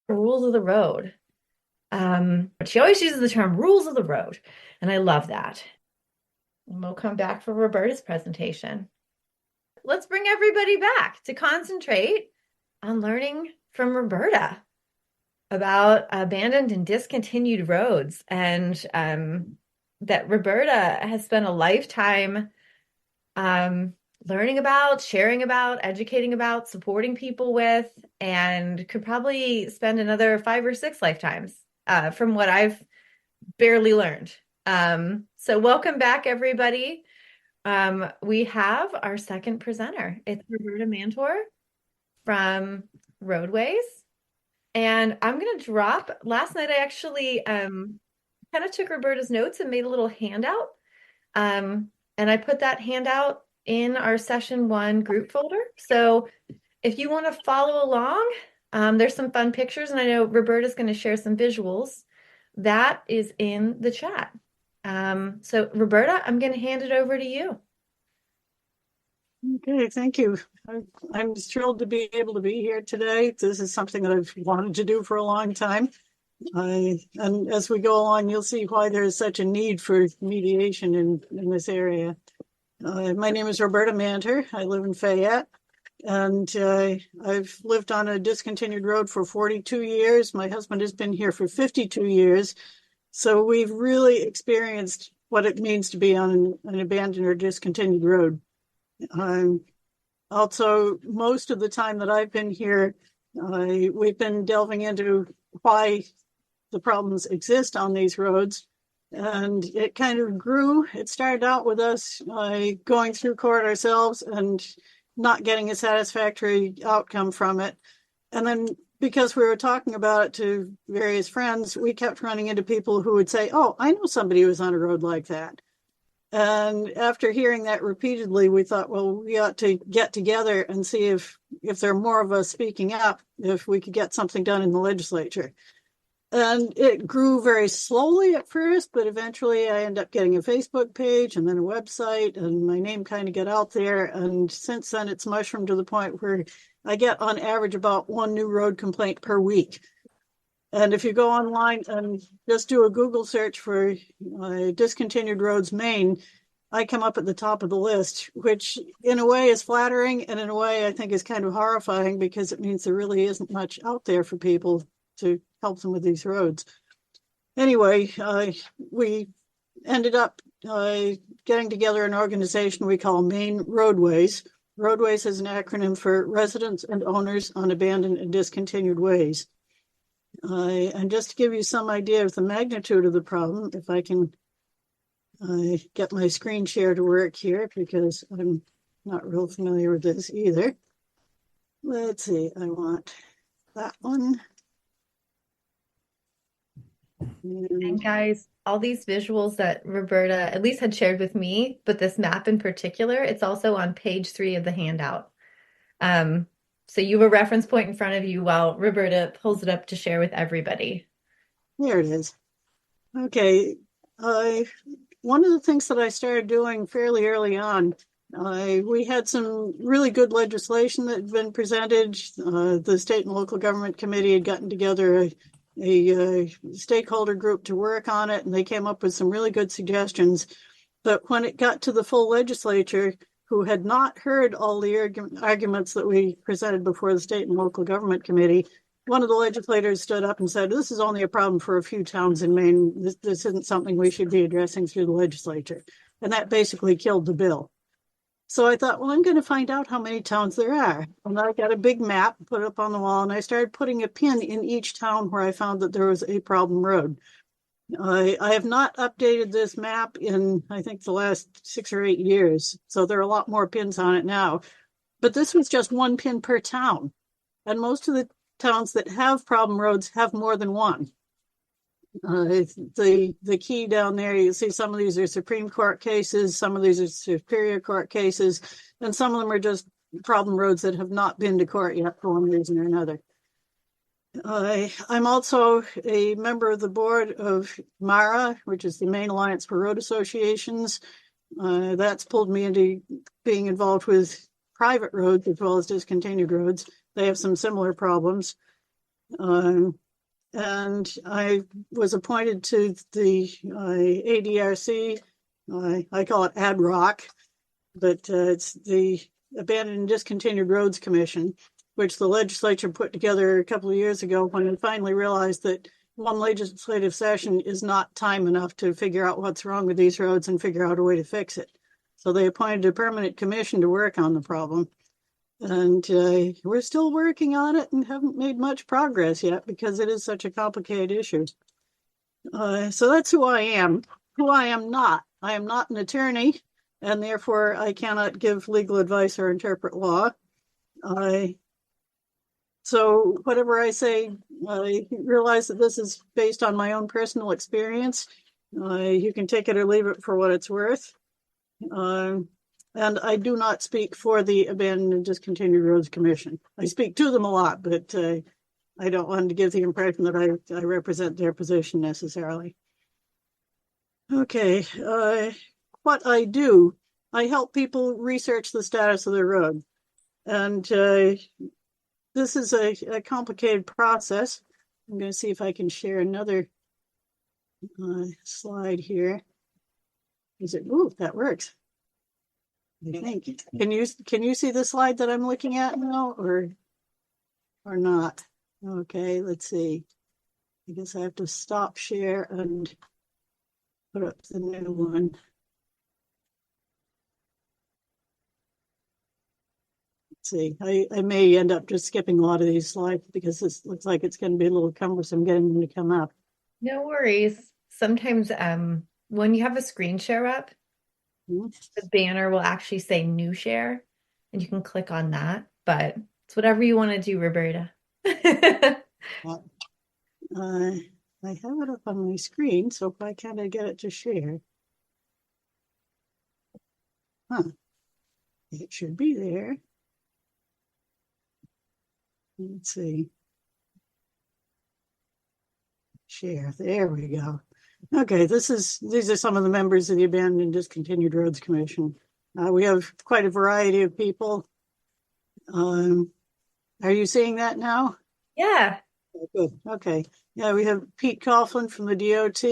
rules of the road. She always uses the term rules of the road, and I love that. And we'll come back for Roberta's presentation. Let's bring everybody back to concentrate on learning from Roberta about abandoned and discontinued roads, and that Roberta has spent a lifetime learning about, sharing about, educating about, supporting people with, and could probably spend another 5 or 6 lifetimes from what I've barely learned. So welcome back, everybody. We have our second presenter. It's Roberta Manter from Roadways. And I'm going to drop, last night I actually kind of took Roberta's notes and made a little handout. And I put that handout in our session 1 group folder. So if you want to follow along, there's some fun pictures, and I know Roberta's going to share some visuals. That is in the chat. So Roberta, I'm going to hand it over to you. Okay, thank you. I'm thrilled to be able to be here today. This is something that I've wanted to do for a long time. And as we go along, you'll see why there is such a need for mediation in this area. My name is Roberta Manter. I live in Fayette, and I've lived on a discontinued road for 42 years. My husband has been here for 52 years. So we've really experienced what it means to be on an abandoned or discontinued road. Also, most of the time that I've been here, we've been delving into why the problems exist on these roads. And it kind of grew. It started out with us going through court ourselves and not getting a satisfactory outcome from it. And then because we were talking about it to various friends, we kept running into people who would say, oh, I know somebody who was on a road like that. And after hearing that repeatedly, we thought, well, we ought to get together and see if there are more of us speaking up, if we could get something done in the legislature. And it grew very slowly at first, but eventually I ended up getting a Facebook page and then a website, and my name kind of got out there. And since then, it's mushroomed to the point where I get on average about 1 new road complaint per week. And if you go online and just do a Google search for discontinued roads Maine, I come up at the top of the list, which in a way is flattering, and in a way I think is kind of horrifying, because it means there really isn't much out there for people to help them with these roads. Anyway, we ended up getting together an organization we call Maine ROADWays. ROADWays is an acronym for Residents and Owners on Abandoned and Discontinued Ways. And just to give you some idea of the magnitude of the problem, if I can get my screen share to work here, because I'm not real familiar with this either. Let's see, I want that one. And guys, all these visuals that Roberta at least had shared with me, but this map in particular, it's also on page 3 of the handout. So you have a reference point in front of you while Roberta pulls it up to share with everybody. There it is. Okay. One of the things that I started doing fairly early on, we had some really good legislation that had been presented. The state and local government committee had gotten together a stakeholder group to work on it, and they came up with some really good suggestions. But when it got to the full legislature, who had not heard all the arguments that we presented before the state and local government committee, one of the legislators stood up and said, this is only a problem for a few towns in Maine. This isn't something we should be addressing through the legislature. And that basically killed the bill. So I thought, well, I'm going to find out how many towns there are. And I got a big map, put it up on the wall, and I started putting a pin in each town where I found that there was a problem road. I have not updated this map in, I think, the last 6 or 8 years. So there are a lot more pins on it now. But this was just 1 pin per town. And most of the towns that have problem roads have more than one. The key down there, you see some of these are Supreme Court cases, some of these are Superior Court cases, and some of them are just problem roads that have not been to court yet for one reason or another. I'm also a member of the board of MARA, which is the Maine Alliance for Road Associations. That's pulled me into being involved with private roads as well as discontinued roads. They have some similar problems. And I was appointed to the ADRC. I call it ADROC, but it's the Abandoned and Discontinued Roads Commission, which the legislature put together a couple of years ago when it finally realized that one legislative session is not time enough to figure out what's wrong with these roads and figure out a way to fix it. So they appointed a permanent commission to work on the problem. And we're still working on it and haven't made much progress yet because it is such a complicated issue. So that's who I am. Who I am not. I am not an attorney, and therefore I cannot give legal advice or interpret law. So whatever I say, I realize that this is based on my own personal experience. You can take it or leave it for what it's worth. And I do not speak for the Abandoned and Discontinued Roads Commission. I speak to them a lot, but I don't want to give the impression that I represent their position necessarily. Okay, what I do, I help people research the status of their road. And this is a complicated process. I'm going to see if I can share another slide here. Ooh, that works. I think. Can you see the slide that I'm looking at now, or not? Okay, let's see. I guess I have to stop share and put up the new one. Let's see. I may end up just skipping a lot of these slides because this looks like it's going to be a little cumbersome getting them to come up. No worries. Sometimes when you have a screen share up, the banner will actually say new share and you can click on that, but it's whatever you want to do, Roberta. I have it up on my screen, so why can't I get it to share? It should be there. Let's see. Share, there we go. Okay, these are some of the members of the Abandoned and Discontinued Roads Commission. We have quite a variety of people. Are you seeing that now? Yeah. Good. Okay. Yeah, we have Pete Coughlin from the DOT.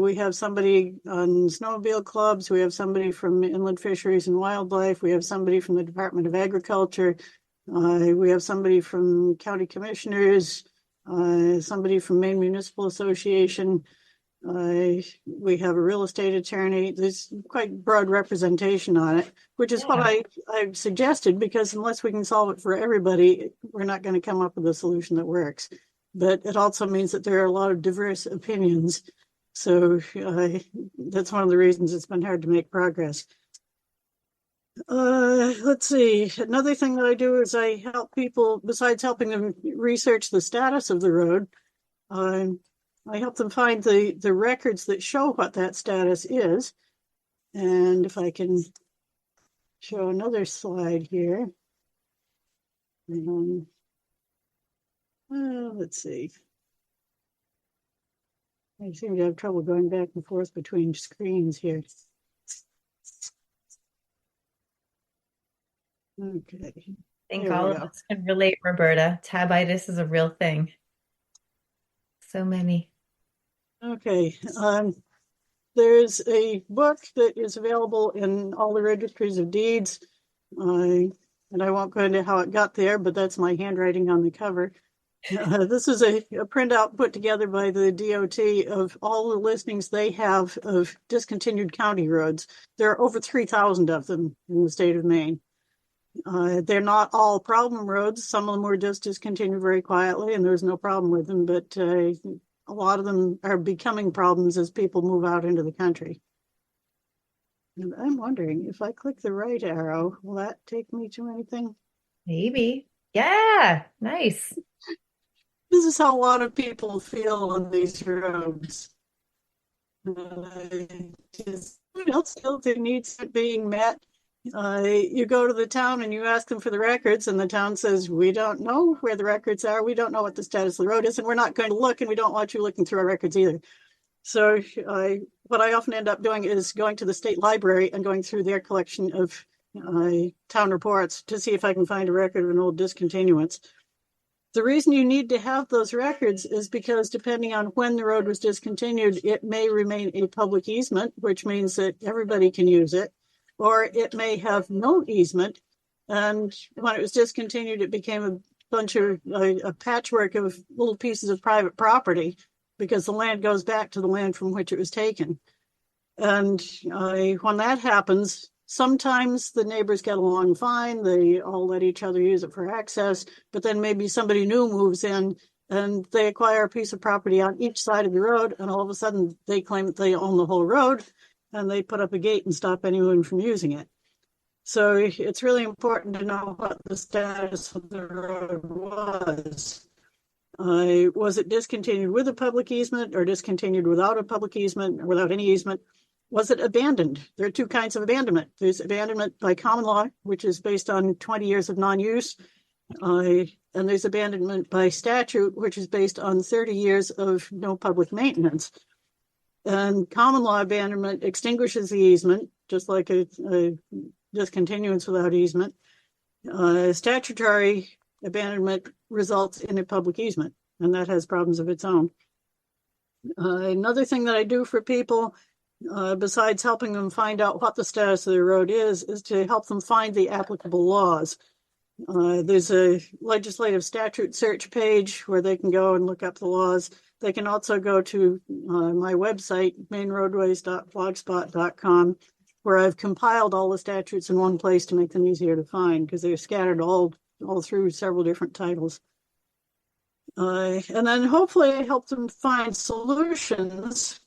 We have somebody on snowmobile clubs. We have somebody from Inland Fisheries and Wildlife. We have somebody from the Department of Agriculture. We have somebody from County Commissioners. Somebody from Maine Municipal Association. We have a real estate attorney. There's quite broad representation on it, which is what I suggested, because unless we can solve it for everybody, we're not going to come up with a solution that works. But it also means that there are a lot of diverse opinions. So that's one of the reasons it's been hard to make progress. Let's see. Another thing that I do is I help people, besides helping them research the status of the road, I help them find the records that show what that status is. And if I can show another slide here. Let's see. I seem to have trouble going back and forth between screens here. Okay. I think all of us can relate, Roberta. Tabitis is a real thing. So many. Okay. There's a book that is available in all the registries of deeds. And I won't go into how it got there, but that's my handwriting on the cover. This is a printout put together by the DOT of all the listings they have of discontinued county roads. There are over 3,000 of them in the state of Maine. They're not all problem roads. Some of them were just discontinued very quietly and there's no problem with them, but a lot of them are becoming problems as people move out into the country. And I'm wondering if I click the right arrow, will that take me to anything? Maybe. Yeah, nice. This is how a lot of people feel on these roads. Still their needs are being met. You go to the town and you ask them for the records and the town says, we don't know where the records are. We don't know what the status of the road is and we're not going to look and we don't want you looking through our records either. So what I often end up doing is going to the state library and going through their collection of town reports to see if I can find a record of an old discontinuance. The reason you need to have those records is because depending on when the road was discontinued, it may remain a public easement, which means that everybody can use it, or it may have no easement. And when it was discontinued, it became a bunch of a patchwork of little pieces of private property because the land goes back to the land from which it was taken. And when that happens, sometimes the neighbors get along fine. They all let each other use it for access, but then maybe somebody new moves in and they acquire a piece of property on each side of the road, and all of a sudden they claim that they own the whole road, and they put up a gate and stop anyone from using it. So it's really important to know what the status of the road was. Was it discontinued with a public easement or discontinued without a public easement or without any easement? Was it abandoned? There are two kinds of abandonment. There's abandonment by common law, which is based on 20 years of non-use. And there's abandonment by statute, which is based on 30 years of no public maintenance. And common law abandonment extinguishes the easement, just like a discontinuance without easement. Statutory abandonment results in a public easement, and that has problems of its own. Another thing that I do for people, besides helping them find out what the status of the road is to help them find the applicable laws. There's a legislative statute search page where they can go and look up the laws. They can also go to my website, maineroadways.blogspot.com, where I've compiled all the statutes in one place to make them easier to find because they're scattered all through several different titles. And then hopefully I help them find solutions.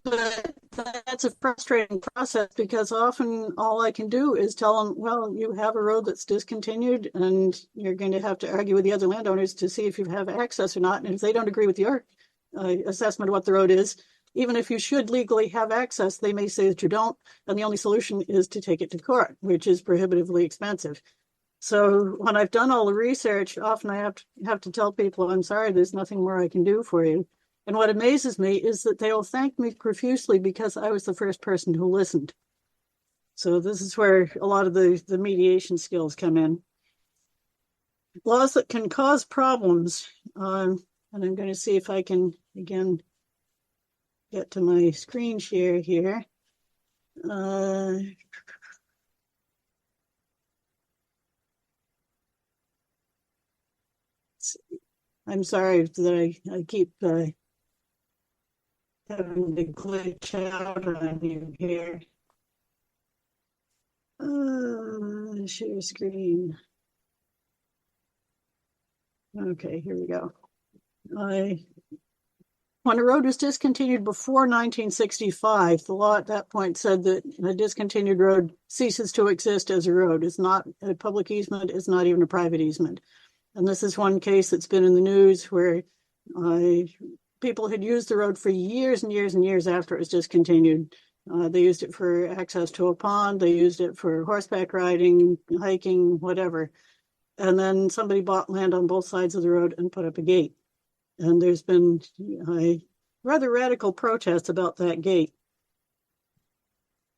But that's a frustrating process because often all I can do is tell them, well, you have a road that's discontinued and you're going to have to argue with the other landowners to see if you have access or not. And if they don't agree with your assessment of what the road is, even if you should legally have access, they may say that you don't. And the only solution is to take it to court, which is prohibitively expensive. So when I've done all the research, often I have to tell people, I'm sorry, there's nothing more I can do for you. And what amazes me is that they'll thank me profusely because I was the first person who listened. So this is where a lot of the mediation skills come in. Laws that can cause problems. And I'm going to see if I can, again, get to my screen share here. I'm sorry that I keep having to glitch out on you here. Share screen. Okay, here we go. When a road was discontinued before 1965, the law at that point said that a discontinued road ceases to exist as a road. It's not a public easement, it's not even a private easement. And this is one case that's been in the news where people had used the road for years and years and years after it was discontinued. They used it for access to a pond. They used it for horseback riding, hiking, whatever. And then somebody bought land on both sides of the road and put up a gate. And there's been a rather radical protest about that gate.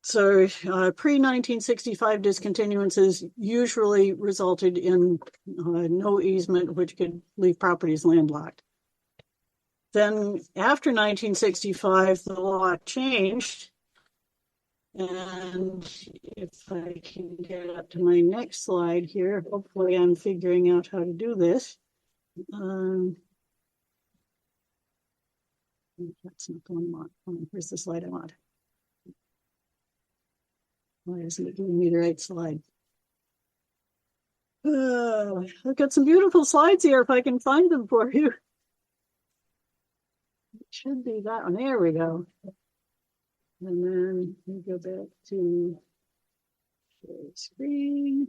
So pre-1965 discontinuances usually resulted in no easement, which could leave properties landlocked. Then after 1965, the law changed. And if I can get up to my next slide here, hopefully I'm figuring out how to do this. That's not the one I want. Where's the slide I want? Why isn't it giving me the right slide? I've got some beautiful slides here if I can find them for you. It should be that one. There we go. And then we go back to share screen.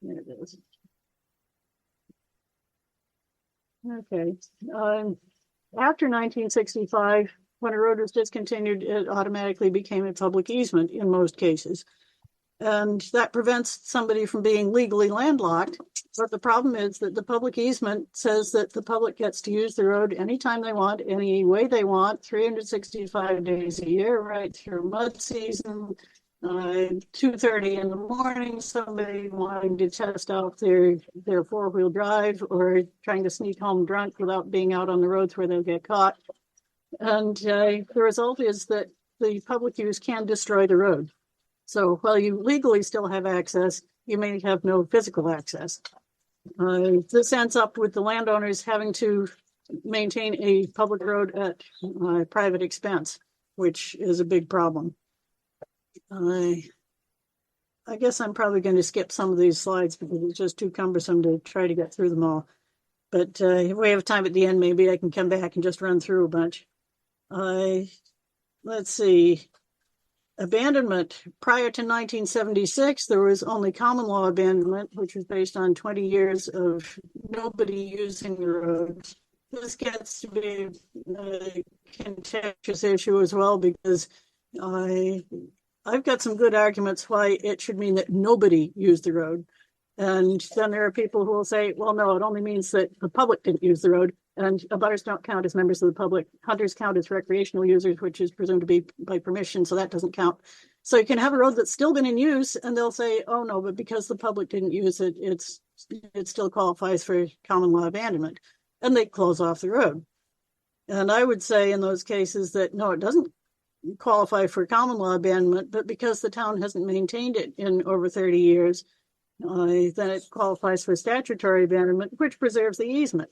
There it is. Okay. After 1965, when a road was discontinued, it automatically became a public easement in most cases. And that prevents somebody from being legally landlocked. But the problem is that the public easement says that the public gets to use the road anytime they want, any way they want, 365 days a year, right through mud season, 2:30 in the morning, somebody wanting to test out their four-wheel drive or trying to sneak home drunk without being out on the roads where they'll get caught. And the result is that the public use can destroy the road. So while you legally still have access, you may have no physical access. This ends up with the landowners having to maintain a public road at private expense, which is a big problem. I guess I'm probably going to skip some of these slides because it's just too cumbersome to try to get through them all. But if we have time at the end, maybe I can come back and just run through a bunch. Let's see. Abandonment. Prior to 1976, there was only common law abandonment, which was based on 20 years of nobody using the roads. This gets to be a contentious issue as well because I've got some good arguments why it should mean that nobody used the road. And then there are people who will say, well, no, it only means that the public didn't use the road. And abutters don't count as members of the public. Hunters count as recreational users, which is presumed to be by permission, so that doesn't count. So you can have a road that's still been in use, and they'll say, oh, no, but because the public didn't use it, it still qualifies for common law abandonment. And they close off the road. And I would say in those cases that, no, it doesn't qualify for common law abandonment, but because the town hasn't maintained it in over 30 years, then it qualifies for statutory abandonment, which preserves the easement.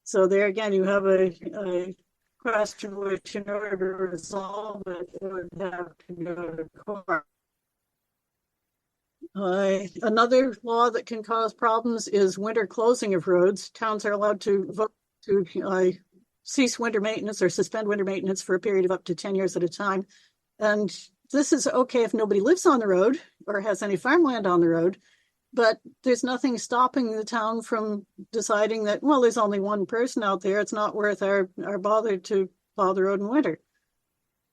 So there again, you have a question which, in order to resolve it, it would have to go to court. Another law that can cause problems is winter closing of roads. Towns are allowed to vote to cease winter maintenance or suspend winter maintenance for a period of up to 10 years at a time. And this is okay if nobody lives on the road or has any farmland on the road, but there's nothing stopping the town from deciding that, well, there's only one person out there. It's not worth our bother to plow the road in winter.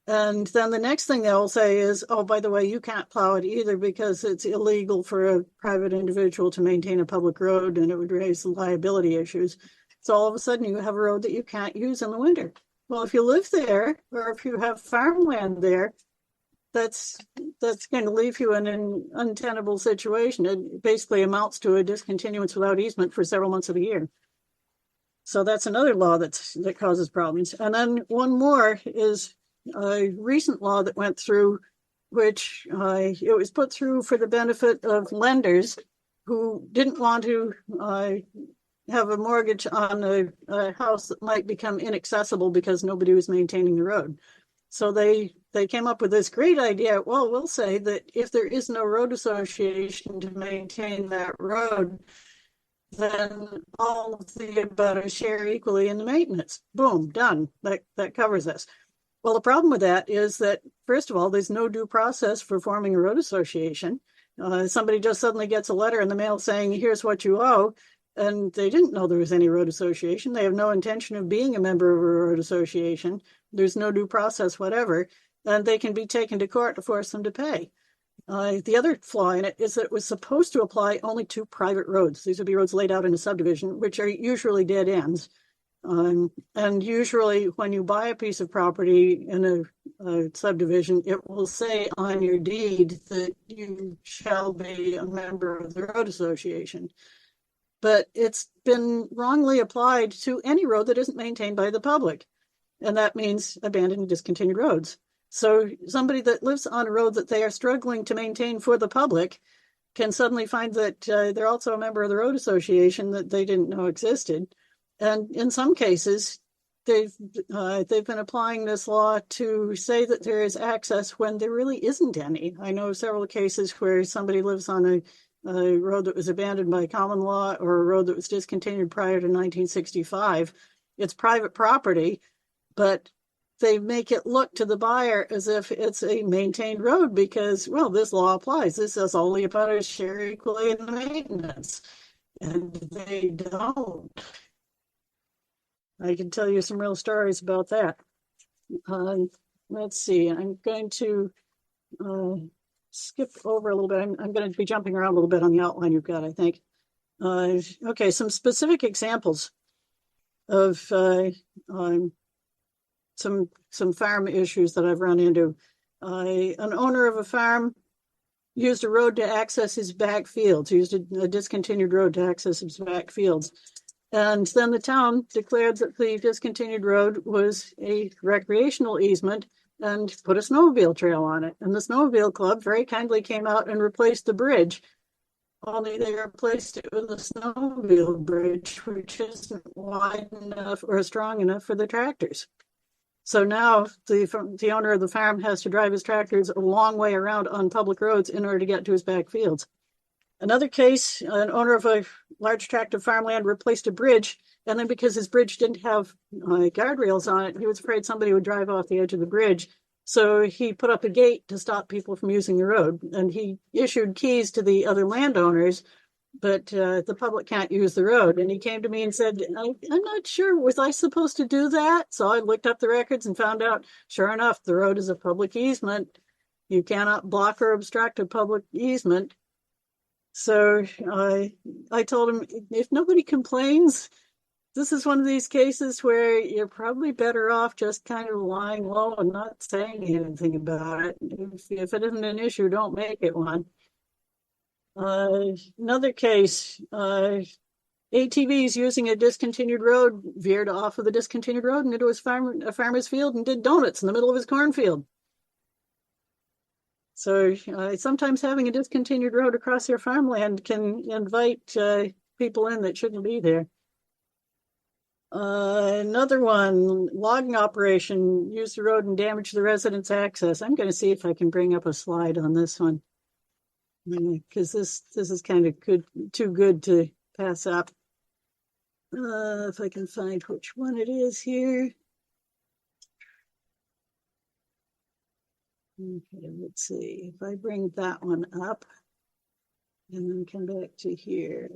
And then the next thing they'll say is, oh, by the way, you can't plow it either because it's illegal for a private individual to maintain a public road and it would raise liability issues. So all of a sudden you have a road that you can't use in the winter. Well, if you live there or if you have farmland there, that's going to leave you in an untenable situation. It basically amounts to a discontinuance without easement for several months of the year. So that's another law that causes problems. And then one more is a recent law that went through, which it was put through for the benefit of lenders who didn't want to have a mortgage on a house that might become inaccessible because nobody was maintaining the road. So they came up with this great idea. Well, we'll say that if there is no road association to maintain that road, then all of the abutters share equally in the maintenance. Boom, done. That covers this. Well, the problem with that is that, first of all, there's no due process for forming a road association. Somebody just suddenly gets a letter in the mail saying, here's what you owe. And they didn't know there was any road association. They have no intention of being a member of a road association. There's no due process, whatever. And they can be taken to court to force them to pay. The other flaw in it is that it was supposed to apply only to private roads. These would be roads laid out in a subdivision, which are usually dead ends. And usually when you buy a piece of property in a subdivision, it will say on your deed that you shall be a member of the road association. But it's been wrongly applied to any road that isn't maintained by the public. And that means abandoned and discontinued roads. So somebody that lives on a road that they are struggling to maintain for the public can suddenly find that they're also a member of the road association that they didn't know existed. And in some cases, they've been applying this law to say that there is access when there really isn't any. I know several cases where somebody lives on a road that was abandoned by common law or a road that was discontinued prior to 1965. It's private property, but they make it look to the buyer as if it's a maintained road because, well, this law applies. This says only abutters share equally in the maintenance. And they don't. I can tell you some real stories about that. Let's see. I'm going to skip over a little bit. I'm going to be jumping around a little bit on the outline you've got, I think. Okay, some specific examples of some farm issues that I've run into. An owner of a farm used a road to access his back fields, used a discontinued road to access his back fields. And then the town declared that the discontinued road was a recreational easement and put a snowmobile trail on it. And the snowmobile club very kindly came out and replaced the bridge, only they replaced it with a snowmobile bridge, which isn't wide enough or strong enough for the tractors. So now the owner of the farm has to drive his tractors a long way around on public roads in order to get to his back fields. Another case, an owner of a large tract of farmland replaced a bridge, and then because his bridge didn't have guardrails on it, he was afraid somebody would drive off the edge of the bridge. So he put up a gate to stop people from using the road, and he issued keys to the other landowners, but the public can't use the road. And he came to me and said, I'm not sure, was I supposed to do that? So I looked up the records and found out, sure enough, the road is a public easement. You cannot block or obstruct a public easement. So I told him, if nobody complains, this is one of these cases where you're probably better off just kind of lying low and not saying anything about it. If it isn't an issue, don't make it one. Another case, ATVs using a discontinued road veered off of the discontinued road and into a farmer's field and did donuts in the middle of his cornfield. So sometimes having a discontinued road across your farmland can invite people in that shouldn't be there. Another one, logging operation, used the road and damaged the residents' access. I'm going to see if I can bring up a slide on this one, because this is kind of too good to pass up. If I can find which one it is here. Okay, let's see if I bring that one up and then come back to here.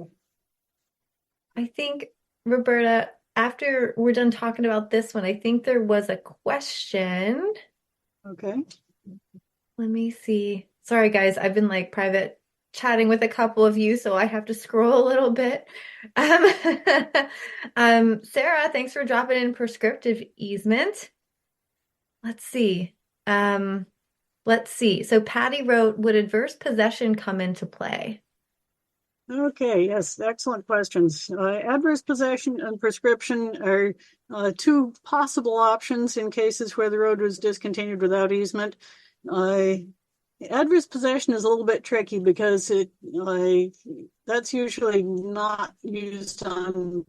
I think, Roberta, after we're done talking about this one, I think there was a question. Okay. Let me see. Sorry, guys, I've been like private chatting with a couple of you, so I have to scroll a little bit. Sarah, thanks for dropping in prescriptive easement. Let's see. So Patty wrote, would adverse possession come into play? Okay, yes, excellent questions. Adverse possession and prescription are two possible options in cases where the road was discontinued without easement. Adverse possession is a little bit tricky because that's usually not used on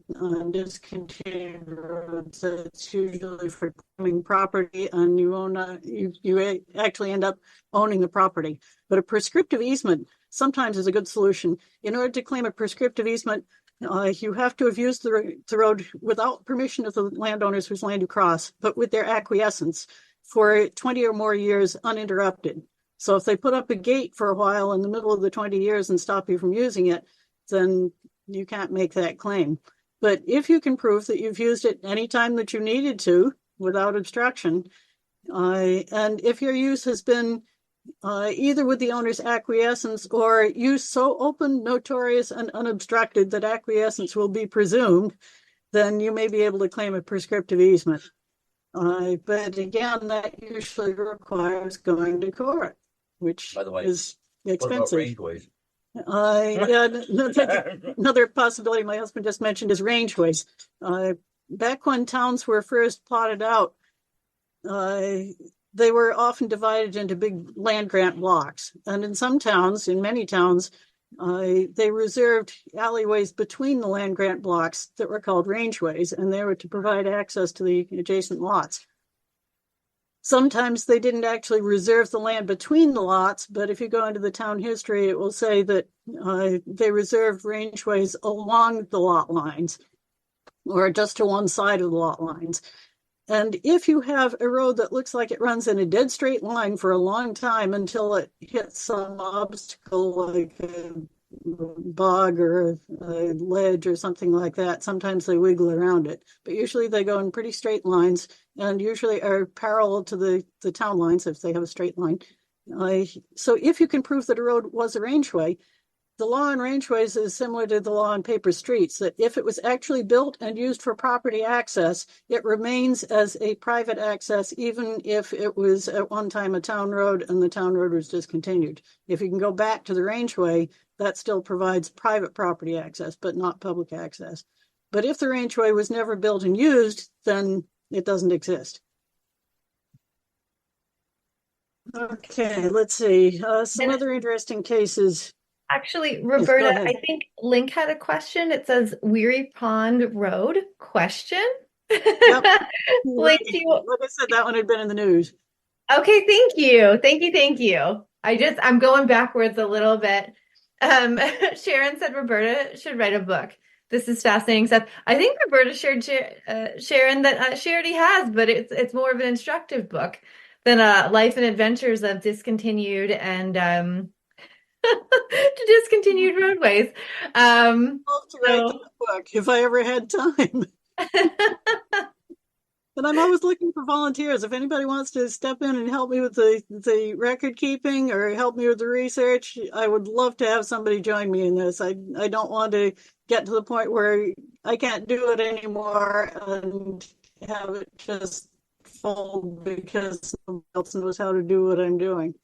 discontinued roads. It's usually for claiming property, and you actually end up owning the property. But a prescriptive easement sometimes is a good solution. In order to claim a prescriptive easement, you have to have used the road without permission of the landowners whose land you cross, but with their acquiescence for 20 or more years uninterrupted. So if they put up a gate for a while in the middle of the 20 years and stop you from using it, then you can't make that claim. But if you can prove that you've used it any time that you needed to without obstruction, and if your use has been either with the owner's acquiescence or use so open, notorious, and unobstructed that acquiescence will be presumed, then you may be able to claim a prescriptive easement. But again, that usually requires going to court, which is expensive. What Yeah, another possibility my husband just mentioned is rangeways. Back when towns were first plotted out, they were often divided into big land grant blocks. And in some towns, in many towns, they reserved alleyways between the land grant blocks that were called rangeways, and they were to provide access to the adjacent lots. Sometimes they didn't actually reserve the land between the lots, but if you go into the town history, it will say that they reserved rangeways along the lot lines or just to one side of the lot lines. And if you have a road that looks like it runs in a dead straight line for a long time until it hits some obstacle like a bog or a ledge or something like that, sometimes they wiggle around it. But usually they go in pretty straight lines and usually are parallel to the town lines if they have a straight line. So if you can prove that a road was a rangeway, the law on rangeways is similar to the law on paper streets, that if it was actually built and used for property access, it remains as a private access, even if it was at one time a town road and the town road was discontinued. If you can go back to the rangeway, that still provides private property access, but not public access. But if the rangeway was never built and used, then it doesn't exist. Okay, let's see. Some And other interesting cases. actually, Yes, go Roberta, I ahead. think Link had a question. It says Weary Pond Road question. Yep. Link, Right. do you? Like I said, that one had been in the news. Okay, thank you. Thank you, thank you. I'm going backwards a little bit. Sharon said Roberta should write a book. This is fascinating stuff. I think Roberta shared Sharon that she already has, but it's more of an instructive book than Life and Adventures of Discontinued and to Discontinued Roadways. I'd love to write that So book if I ever had time. But I'm always looking for volunteers. If anybody wants to step in and help me with the record keeping or help me with the research, I would love to have somebody join me in this. I don't want to get to the point where I can't do it anymore and have it just fold because somebody else knows how to do what I'm doing.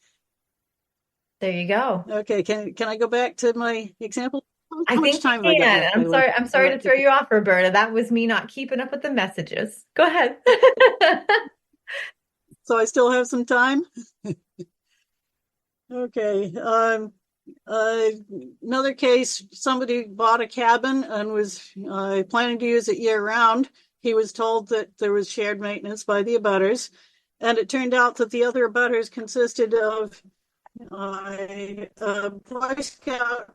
there you go. Okay, can I go back to my example? I How much think you time have I got can. left, by the way? I'm All sorry to right. throw you off, Roberta. That was me not keeping up with the messages. Go ahead. So I still have some time. Okay. Uh, Another case, somebody bought a cabin and was planning to use it year round. He was told that there was shared maintenance by the abutters, and it turned out that the other abutters consisted of a Boy Scout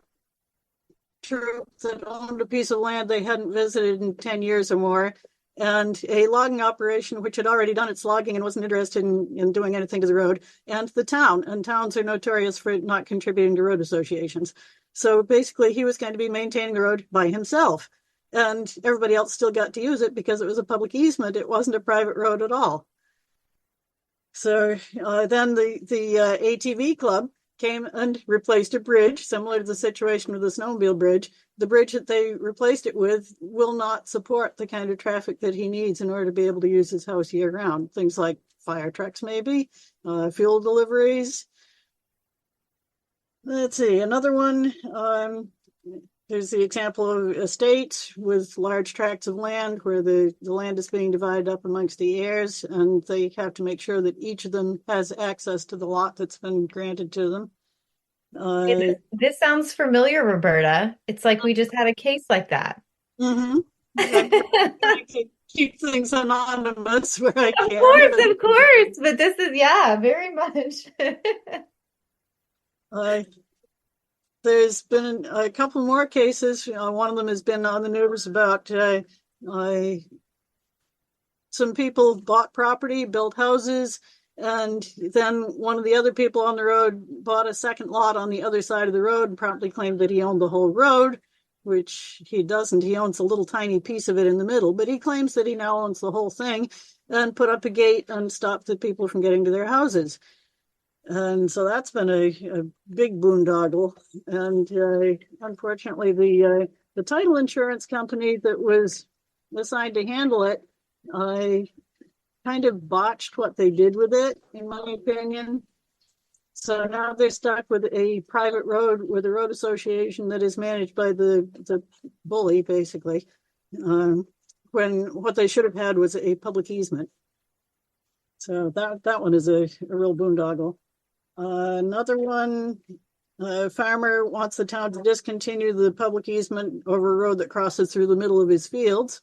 troop that owned a piece of land they hadn't visited in 10 years or more, and a logging operation which had already done its logging and wasn't interested in doing anything to the road, and the town. And towns are notorious for not contributing to road associations. So basically, he was going to be maintaining the road by himself. And everybody else still got to use it because it was a public easement. It wasn't a private road at all. So then the ATV club came and replaced a bridge, similar to the situation with the snowmobile bridge. The bridge that they replaced it with will not support the kind of traffic that he needs in order to be able to use his house year round. Things like fire trucks, maybe, fuel deliveries. Let's see, another one. There's the example of estates with large tracts of land where the land is being divided up amongst the heirs, and they have to make sure that each of them has access to the lot that's been granted to them. This sounds familiar, Roberta. It's like we just had a case like that. Mm-hmm. I'm trying to keep things anonymous where I can. Of course. But this is, yeah, very much. Uh, there's been a couple more cases. One of them has been on the news about some people bought property, built houses, and then one of the other people on the road bought a second lot on the other side of the road and promptly claimed that he owned the whole road, which he doesn't. He owns a little tiny piece of it in the middle, but he claims that he now owns the whole thing and put up a gate and stopped the people from getting to their houses. And so that's been a big boondoggle. And unfortunately, the title insurance company that was assigned to handle it, I kind of botched what they did with it, in my opinion. So now they're stuck with a private road with a road association that is managed by the bully, basically, when what they should have had was a public easement. So that one is a real boondoggle. Another one, a farmer wants the town to discontinue the public easement over a road that crosses through the middle of his fields.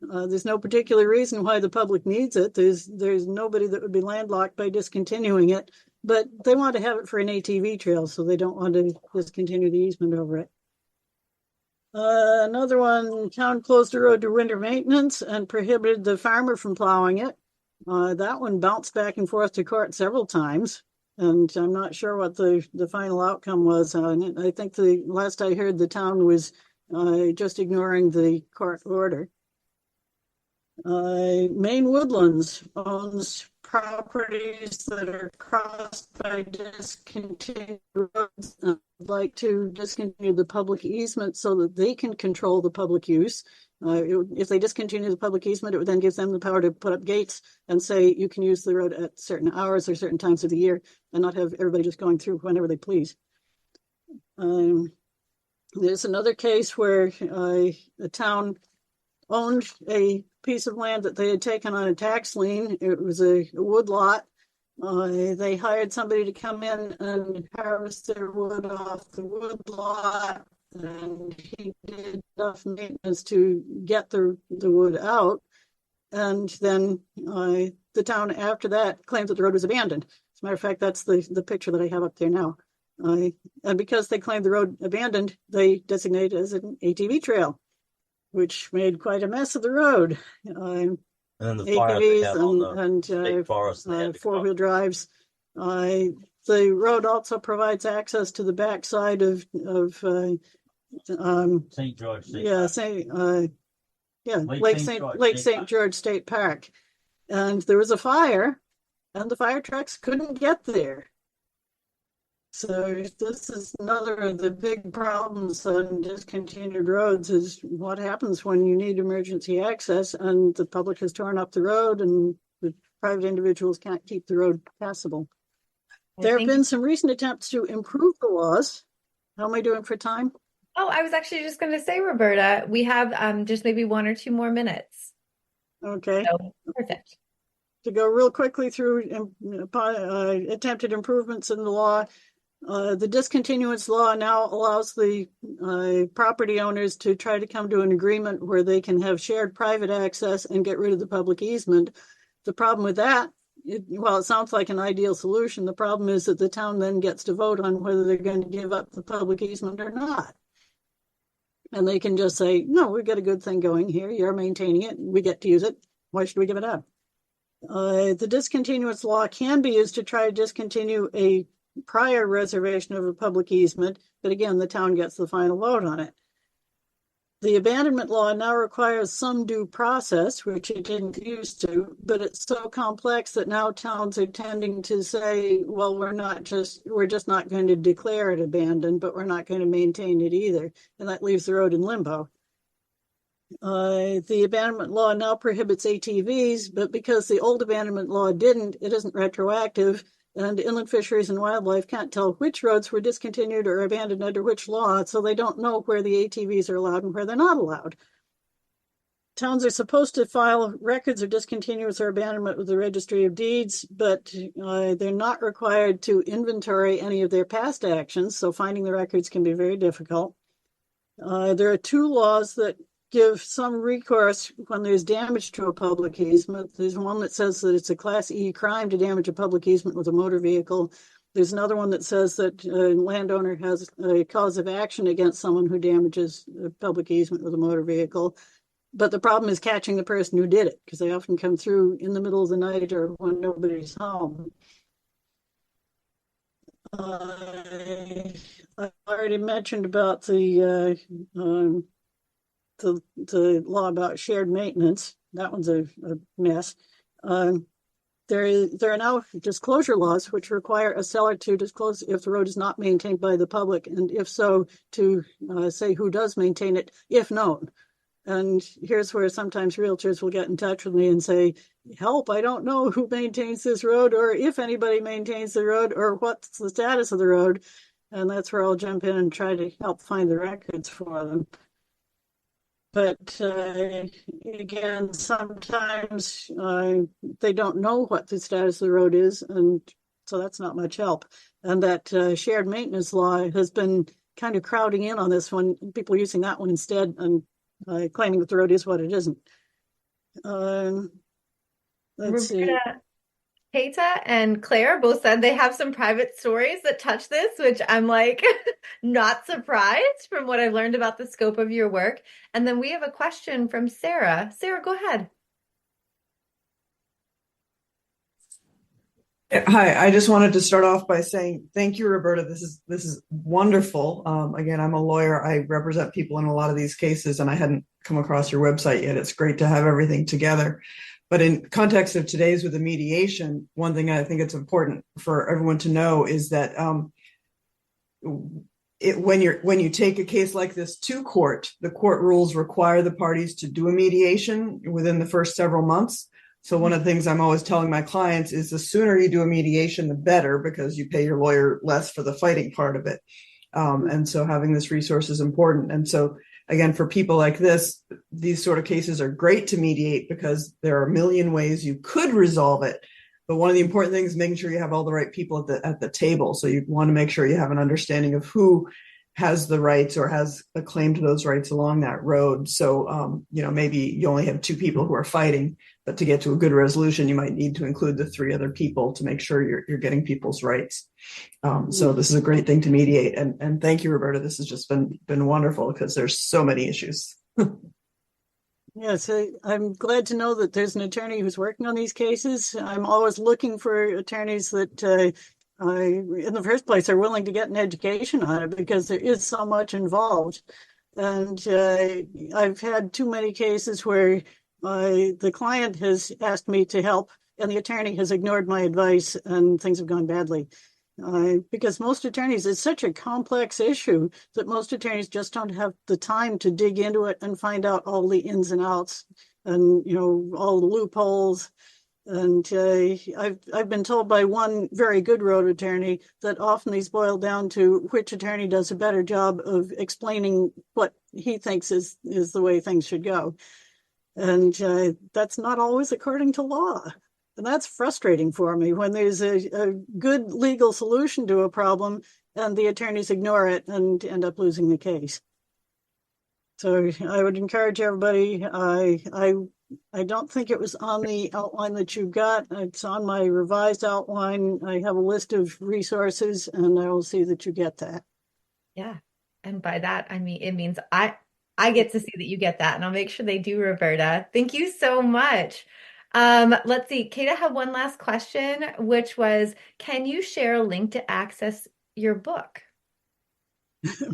There's no particular reason why the public needs it. There's nobody that would be landlocked by discontinuing it, but they want to have it for an ATV trail, so they don't want to discontinue the easement over it. Another one, town closed the road to winter maintenance and prohibited the farmer from plowing it. That one bounced back and forth to court several times, and I'm not sure what the final outcome was. I think the last I heard, the town was just ignoring the court order. Maine Woodlands owns properties that are crossed by discontinued roads like to discontinue the public easement so that they can control the public use. If they discontinue the public easement, it then gives them the power to put up gates and say you can use the road at certain hours or certain times of the year and not have everybody just going through whenever they please. There's another case where a town owned a piece of land that they had taken on a tax lien. It was a wood lot. They hired somebody to come in and harvest their wood off the wood lot, and he did enough maintenance to get the wood out. And then the town after that claimed that the road was abandoned. As a matter of fact, that's the picture that I have up there now. And because they claimed the road abandoned, they designated it as an ATV trail, which made quite a mess of the road. And then the ATVs and four-wheel drives. The road also provides access to the backside of St. George State Lake St. George State Park. And there was a fire, and the fire trucks couldn't get there. So this is another of the big problems on discontinued roads is what happens when you need emergency access and the public has torn up the road and the private individuals can't keep the road passable. There have been some recent attempts to improve the laws. How am I doing for time? Oh, I was actually just going to say, Roberta, we have just maybe 1 or 2 more minutes. Okay. So, perfect. To go real quickly through attempted improvements in the law. The discontinuance law now allows the property owners to try to come to an agreement where they can have shared private access and get rid of the public easement. The problem with that, while it sounds like an ideal solution, the problem is that the town then gets to vote on whether they're going to give up the public easement or not. And they can just say, no, we've got a good thing going here. You're maintaining it. We get to use it. Why should we give it up? The discontinuance law can be used to try to discontinue a prior reservation of a public easement, but again, the town gets the final vote on it. The abandonment law now requires some due process, which it didn't used to, but it's so complex that now towns are tending to say, well, we're just not going to declare it abandoned, but we're not going to maintain it either. And that leaves the road in limbo. The abandonment law now prohibits ATVs, but because the old abandonment law didn't, it isn't retroactive. And inland fisheries and wildlife can't tell which roads were discontinued or abandoned under which law, so they don't know where the ATVs are allowed and where they're not allowed. Towns are supposed to file records of discontinuance or abandonment with the Registry of Deeds, but they're not required to inventory any of their past actions, so finding the records can be very difficult. There are 2 laws that give some recourse when there's damage to a public easement. There's one that says that it's a Class E crime to damage a public easement with a motor vehicle. There's another one that says that a landowner has a cause of action against someone who damages a public easement with a motor vehicle. But the problem is catching the person who did it, because they often come through in the middle of the night or when nobody's home. I already mentioned about the law about shared maintenance. That one's a mess. There are now disclosure laws which require a seller to disclose if the road is not maintained by the public, and if so, to say who does maintain it, if known. And here's where sometimes realtors will get in touch with me and say, help, I don't know who maintains this road, or if anybody maintains the road, or what's the status of the road. And that's where I'll jump in and try to help find the records for them. But again, sometimes they don't know what the status of the road is, and so that's not much help. And that shared maintenance law has been kind of crowding in on this one. People are using that one instead and claiming that the road is what it isn't. Let's see. Keita and Claire both said they have some private stories that touch this, which I'm like not surprised from what I've learned about the scope of your work. And then we have a question from Sarah. Sarah, go ahead. Hi, I just wanted to start off by saying thank you, Roberta. This is wonderful. Again, I'm a lawyer. I represent people in a lot of these cases, and I hadn't come across your website yet. It's great to have everything together. But in context of today's with the mediation, one thing I think it's important for everyone to know is that when you take a case like this to court, the court rules require the parties to do a mediation within the first several months. So one of the things I'm always telling my clients is the sooner you do a mediation, the better, because you pay your lawyer less for the fighting part of it. And so having this resource is important. And so again, for people like this, these sort of cases are great to mediate because there are a million ways you could resolve it. But one of the important things is making sure you have all the right people at the table. So you want to make sure you have an understanding of who has the rights or has a claim to those rights along that road. So, maybe you only have two people who are fighting, but to get to a good resolution, you might need to include the three other people to make sure you're getting people's rights. So this is a great thing to mediate. And thank you, Roberta. This has just been wonderful because there's so many issues. Yes, I'm glad to know that there's an attorney who's working on these cases. I'm always looking for attorneys that in the first place are willing to get an education on it because there is so much involved. And I've had too many cases where the client has asked me to help and the attorney has ignored my advice and things have gone badly. Because most attorneys, it's such a complex issue that most attorneys just don't have the time to dig into it and find out all the ins and outs and, all the loopholes. And I've been told by one very good road attorney that often these boil down to which attorney does a better job of explaining what he thinks is the way things should go. And that's not always according to law. And that's frustrating for me when there's a good legal solution to a problem and the attorneys ignore it and end up losing the case. So I would encourage everybody. I don't think it was on the outline that you got. It's on my revised outline. I have a list of resources and I will see that you get that. Yeah. And by that, I mean, it means I get to see that you get that and I'll make sure they do, Roberta. Thank you so much. Let's see. Kate, I have one last question, which was, can you share a link to access your book?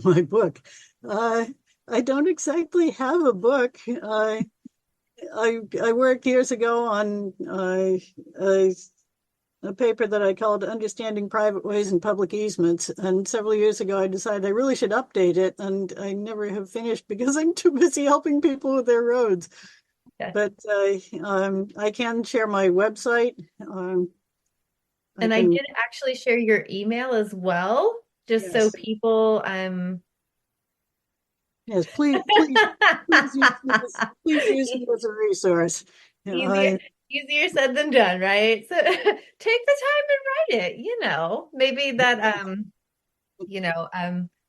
My book. I don't exactly have a book. I worked years ago on a paper that I called Understanding Private Ways and Public Easements. And several years ago, I decided I really should update it. And I never have finished because I'm too busy helping people with their roads. Okay. But I can share my website. I did actually share your email as well, just so people yes, please use it as a resource. Easier said than done, right? So take the time and write it. Maybe that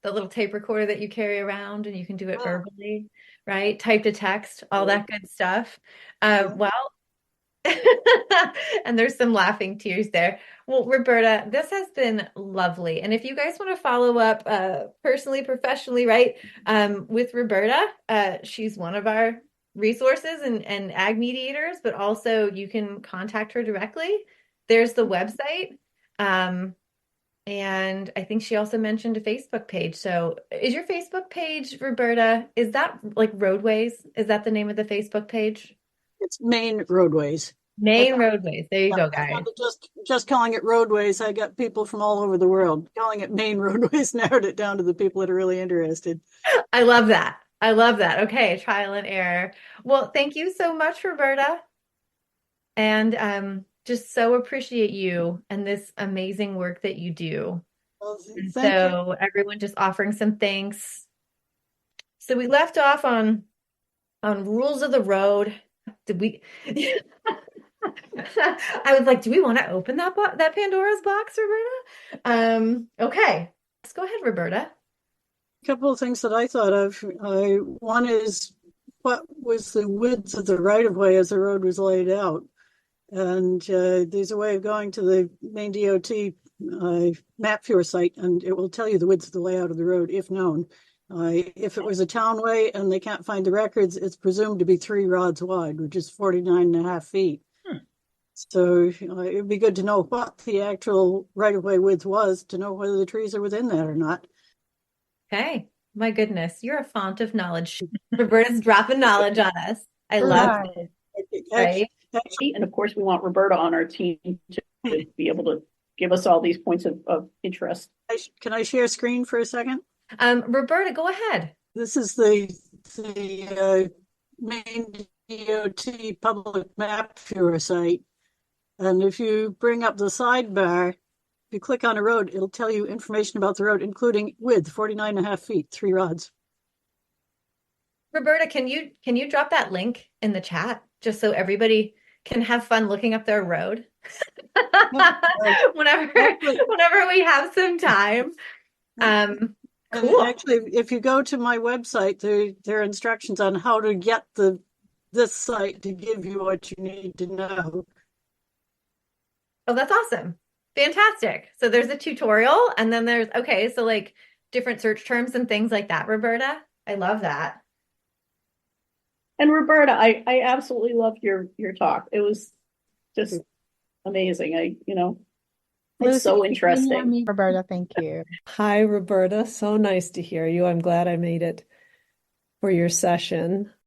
the little tape recorder that you carry around and you can do it verbally, right? Type to text, all that good stuff. Well, and there's some laughing tears there. Well, Roberta, this has been lovely. And if you guys want to follow up personally, professionally, right, with Roberta, she's one of our resources and ag mediators, but also you can contact her directly. There's the website. And I think she also mentioned a Facebook page. So is your Facebook page, Roberta, is that like Roadways? Is that the name of the Facebook page? It's Maine ROADWays. Maine ROADWays. There you go, guys. Just calling it Roadways. I got people from all over the world. Calling it Maine ROADWays narrowed it down to the people that are really interested. I love that. Okay, trial and error. Well, thank you so much, Roberta. And just so appreciate you and this amazing work that you do. Well, so everyone just offering some thanks. So we left off on rules of the road. Did we? I was like, do we want to open that Pandora's box, Roberta? Okay, let's go ahead, Roberta. A couple of things that I thought of. One is, what was the width of the right-of-way as the road was laid out? And there's a way of going to the Maine DOT map viewer site, and it will tell you the width of the layout of the road, if known. If it was a townway and they can't find the records, it's presumed to be 3 rods wide, which is 49.5 feet. So it'd be good to know what the actual right-of-way width was to know whether the trees are within that or not. Okay. my goodness, you're a font of knowledge. Roberta's dropping knowledge on us. I love it. Right? And of course, we want Roberta on our team to be able to give us all these points of interest. Can I share screen for a second? Roberta, go ahead. This is the Maine DOT public map viewer site. And if you bring up the sidebar, if you click on a road, it'll tell you information about the road, including width, 49.5 feet, 3 rods. Roberta, can you drop that link in the chat just so everybody can have fun looking up their road whenever we have some time? Cool. Actually, if you go to my website, there are instructions on how to get this site to give you what you need to know. Oh, that's awesome. Fantastic. So there's a tutorial and then there's, okay, so like different search terms and things like that, Roberta. I love that. And Roberta, I absolutely loved your talk. It was just amazing. It's so interesting. Roberta, thank you. Hi, Roberta. So nice to hear you. I'm glad I made it for your session.